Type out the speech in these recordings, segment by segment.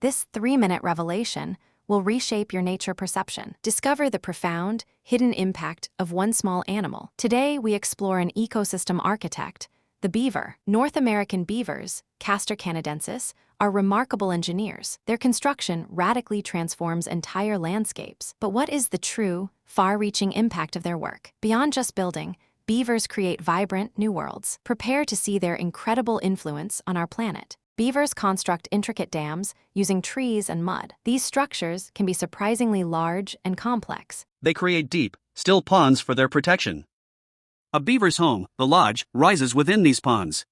This 3-minute revelation will reshape your nature perception. Discover the profound, hidden impact of one small animal. Today, we explore an ecosystem architect, the beaver. North American beavers, Castor canadensis, are remarkable engineers. Their construction radically transforms entire landscapes. But what is the true, far-reaching impact of their work? Beyond just building, beavers create vibrant new worlds. Prepare to see their incredible influence on our planet. Beavers construct intricate dams using trees and mud. These structures can be surprisingly large and complex. They create deep, still ponds for their protection. A beaver's home, the lodge, rises within these ponds.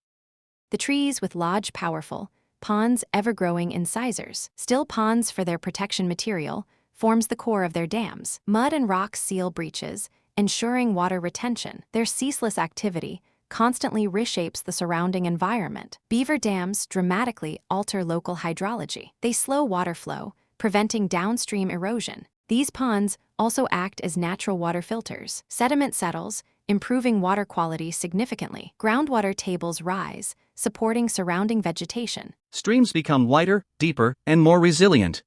The trees with lodge powerful, ponds ever-growing incisors. Still ponds for their protection material forms the core of their dams. Mud and rocks seal breaches, ensuring water retention. Their ceaseless activity constantly reshapes the surrounding environment. Beaver dams dramatically alter local hydrology. They slow water flow, preventing downstream erosion. These ponds also act as natural water filters. Sediment settles, improving water quality significantly. Groundwater tables rise, supporting surrounding vegetation. Streams become wider, deeper, and more resilient.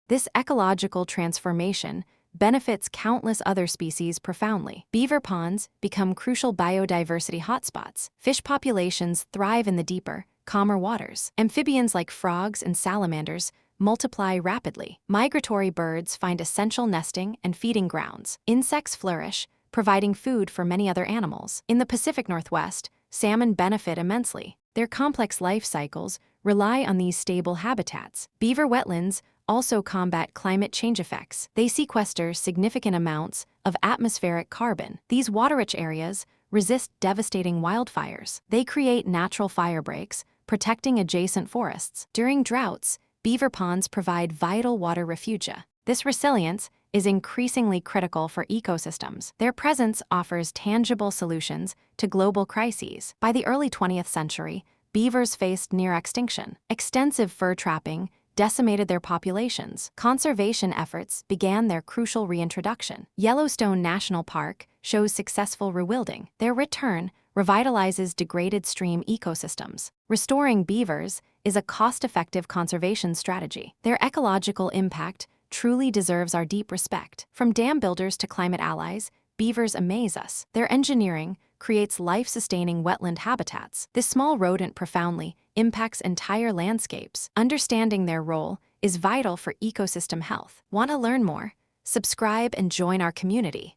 This ecological transformation benefits countless other species profoundly. Beaver ponds become crucial biodiversity hotspots. Fish populations thrive in the deeper, calmer waters. Amphibians like frogs and salamanders multiply rapidly. Migratory birds find essential nesting and feeding grounds. Insects flourish, providing food for many other animals. In the Pacific Northwest, salmon benefit immensely. Their complex life cycles rely on these stable habitats. Beaver wetlands also combat climate change effects. They sequester significant amounts of atmospheric carbon. These water-rich areas resist devastating wildfires. They create natural fire breaks, protecting adjacent forests. During droughts, beaver ponds provide vital water refugia. This resilience is increasingly critical for ecosystems. Their presence offers tangible solutions to global crises. By the early 20th century, beavers faced near extinction. Extensive fur trapping decimated their populations. Conservation efforts began their crucial reintroduction. Yellowstone National Park shows successful rewilding. Their return revitalizes degraded stream ecosystems. Restoring beavers is a cost-effective conservation strategy. Their ecological impact truly deserves our deep respect. From dam builders to climate allies, beavers amaze us. Their engineering creates life-sustaining wetland habitats. This small rodent profoundly impacts entire landscapes. Understanding their role is vital for ecosystem health. Want to learn more? Subscribe and join our community.